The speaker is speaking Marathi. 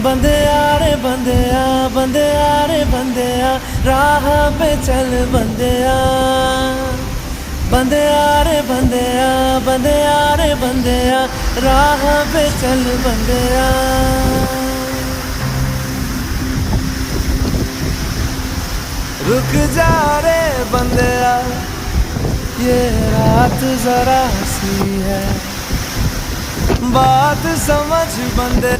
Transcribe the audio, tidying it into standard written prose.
बंदे रे बंदे रे बंदे राह पे चल बंदे रे बंदे रे बंदे राह पे चल बंदे रुक जा रे बंदे ये रात जरा सी है बात समझ बंदे